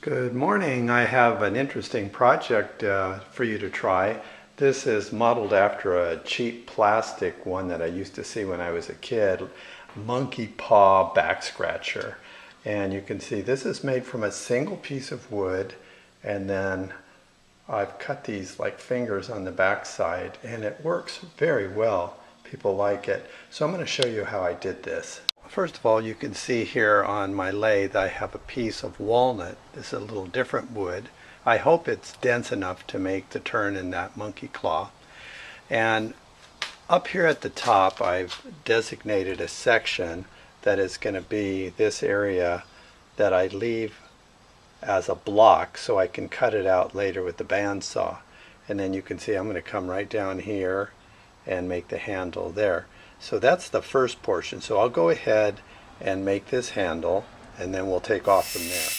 Good morning. I have an interesting project for you to try. This is modeled after a cheap plastic one that I used to see when I was a kid, monkey paw back scratcher. And you can see this is made from a single piece of wood, and then I've cut these like fingers on the back side, and it works very well. People like it. So I'm going to show you how I did this. First of all, you can see here on my lathe I have a piece of walnut. This is a little different wood. I hope it's dense enough to make the turn in that monkey claw. And up here at the top I've designated a section that is going to be this area that I leave as a block so I can cut it out later with the bandsaw. And then you can see I'm going to come right down here and make the handle there. So that's the first portion. So I'll go ahead and make this handle, and then we'll take off from there.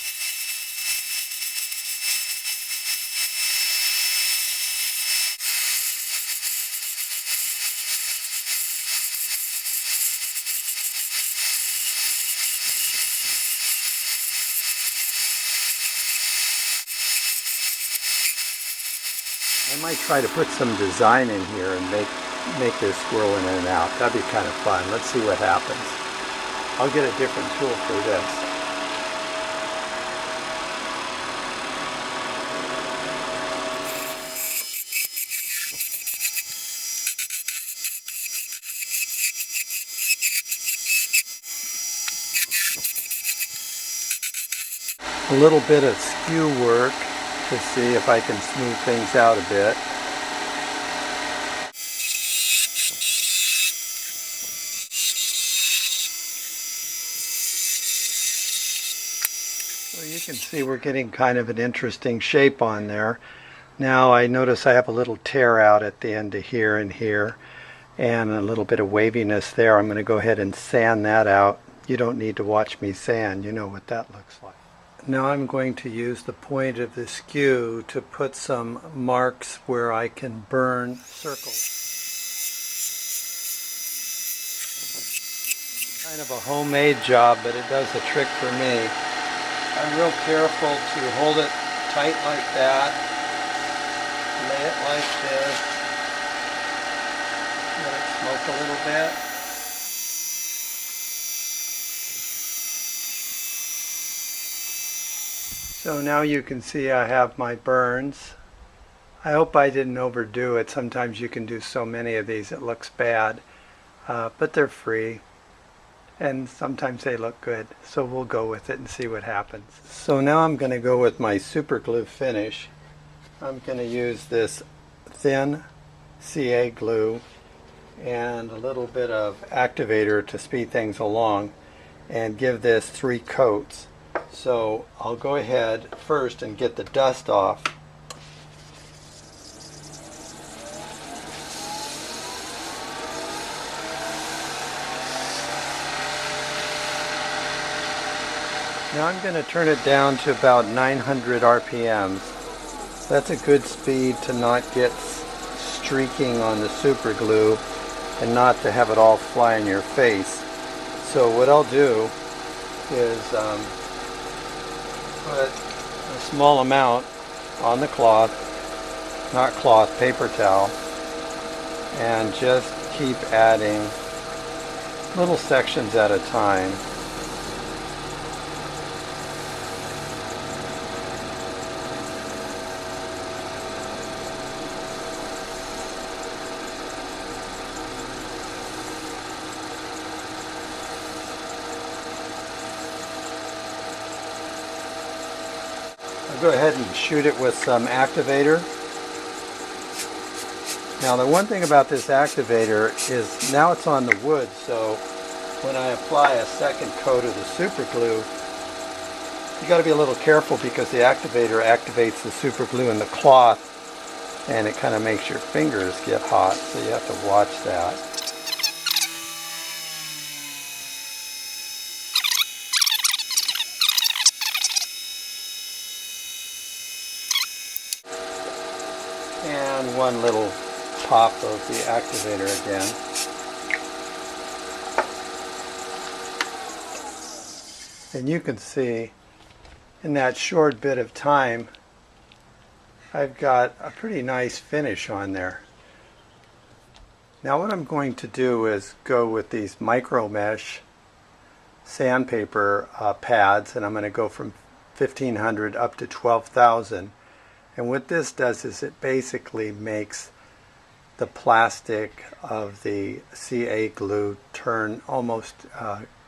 I might try to put some design in here and make this swirl in and out. That'd be kind of fun. Let's see what happens. I'll get a different tool for this. A little bit of skew work to see if I can smooth things out a bit. So you can see we're getting kind of an interesting shape on there. Now I notice I have a little tear out at the end of here and here, and a little bit of waviness there. I'm going to go ahead and sand that out. You don't need to watch me sand, you know what that looks like. Now I'm going to use the point of the skew to put some marks where I can burn circles. Kind of a homemade job, but it does the trick for me. I'm real careful to hold it tight like that, lay it like this, let it smoke a little bit. So now you can see I have my burns. I hope I didn't overdo it. Sometimes you can do so many of these it looks bad, but they're free. And sometimes they look good, so we'll go with it and see what happens. So now I'm going to go with my super glue finish. I'm going to use this thin CA glue and a little bit of activator to speed things along and give this 3 coats. So I'll go ahead first and get the dust off. Now I'm going to turn it down to about 900 RPMs. That's a good speed to not get streaking on the super glue and not to have it all fly in your face. So what I'll do is put a small amount on the cloth, not cloth, paper towel, and just keep adding little sections at a time. I'll go ahead and shoot it with some activator. Now the one thing about this activator is now it's on the wood, so when I apply a second coat of the super glue, you got to be a little careful because the activator activates the super glue in the cloth and it kind of makes your fingers get hot, so you have to watch that. And one little pop of the activator again. And you can see in that short bit of time, I've got a pretty nice finish on there. Now what I'm going to do is go with these micro mesh sandpaper pads, and I'm going to go from 1500 up to 12,000. And what this does is it basically makes the plastic of the CA glue turn almost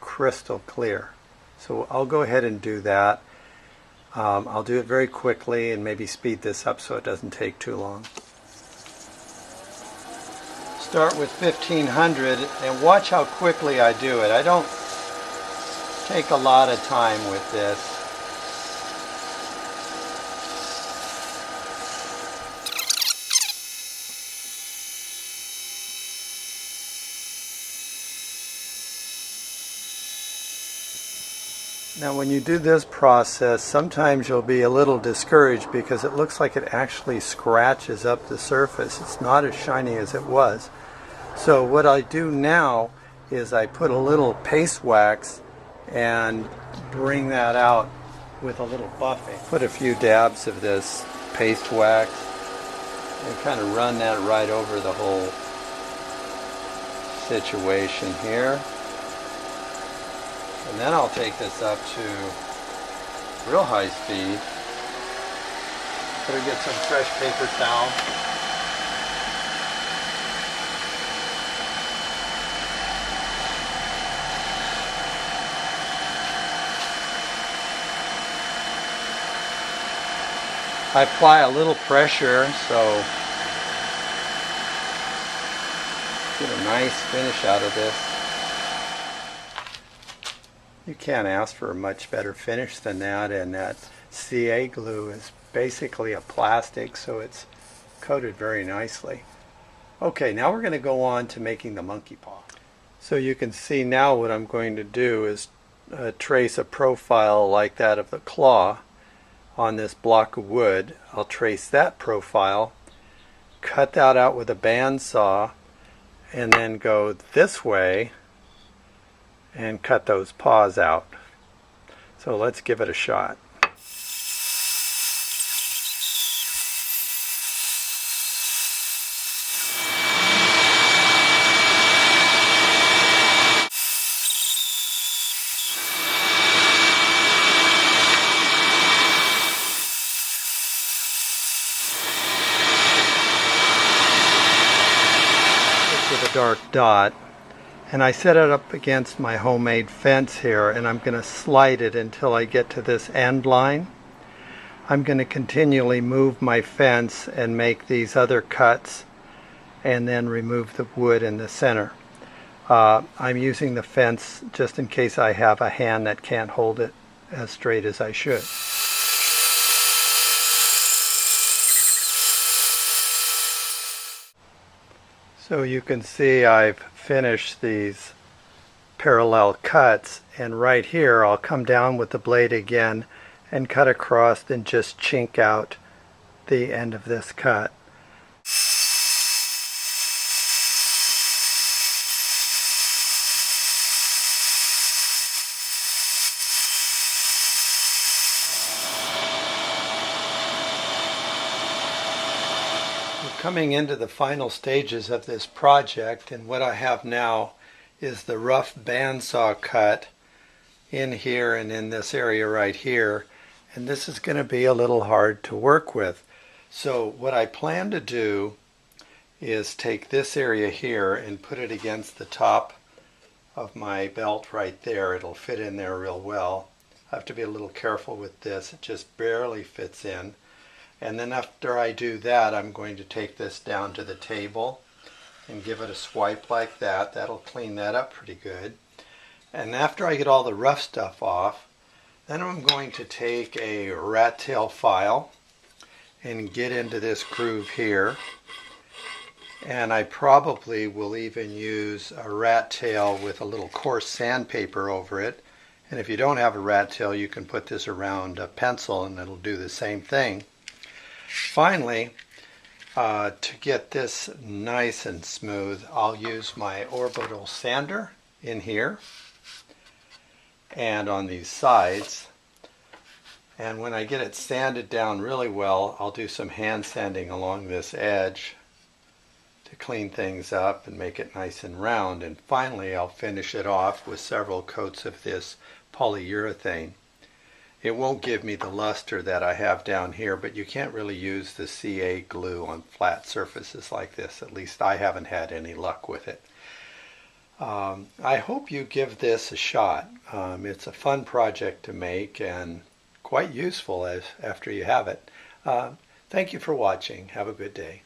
crystal clear. So I'll go ahead and do that. I'll do it very quickly and maybe speed this up so it doesn't take too long. Start with 1500 and watch how quickly I do it. I don't take a lot of time with this. Now when you do this process, sometimes you'll be a little discouraged because it looks like it actually scratches up the surface. It's not as shiny as it was. So what I do now is I put a little paste wax and bring that out with a little buffing. Put a few dabs of this paste wax and kind of run that right over the whole situation here. And then I'll take this up to real high speed. Better get some fresh paper towel. I apply a little pressure so get a nice finish out of this. You can't ask for a much better finish than that, and that CA glue is basically a plastic, so it's coated very nicely. Okay, now we're going to go on to making the monkey paw. So you can see now what I'm going to do is trace a profile like that of the claw on this block of wood. I'll trace that profile, cut that out with a bandsaw, and then go this way and cut those paws out. So let's give it a shot. With a dark dot. And I set it up against my homemade fence here, and I'm going to slide it until I get to this end line. I'm going to continually move my fence and make these other cuts and then remove the wood in the center. I'm using the fence just in case I have a hand that can't hold it as straight as I should. So you can see I've finished these parallel cuts, and right here I'll come down with the blade again and cut across and just chink out the end of this cut. Coming into the final stages of this project, and what I have now is the rough bandsaw cut in here and in this area right here, and this is going to be a little hard to work with. So what I plan to do is take this area here and put it against the top of my belt right there. It'll fit in there real well. I have to be a little careful with this. It just barely fits in. And then after I do that, I'm going to take this down to the table and give it a swipe like that. That'll clean that up pretty good. And after I get all the rough stuff off, then I'm going to take a rat tail file and get into this groove here. And I probably will even use a rat tail with a little coarse sandpaper over it. And if you don't have a rat tail, you can put this around a pencil and it'll do the same thing. Finally, to get this nice and smooth, I'll use my orbital sander in here and on these sides, And when I get it sanded down really well, I'll do some hand sanding along this edge to clean things up and make it nice and round. And finally, I'll finish it off with several coats of this polyurethane. It won't give me the luster that I have down here, but you can't really use the CA glue on flat surfaces like this. At least I haven't had any luck with it. I hope you give this a shot. It's a fun project to make and quite useful after you have it. Thank you for watching. Have a good day.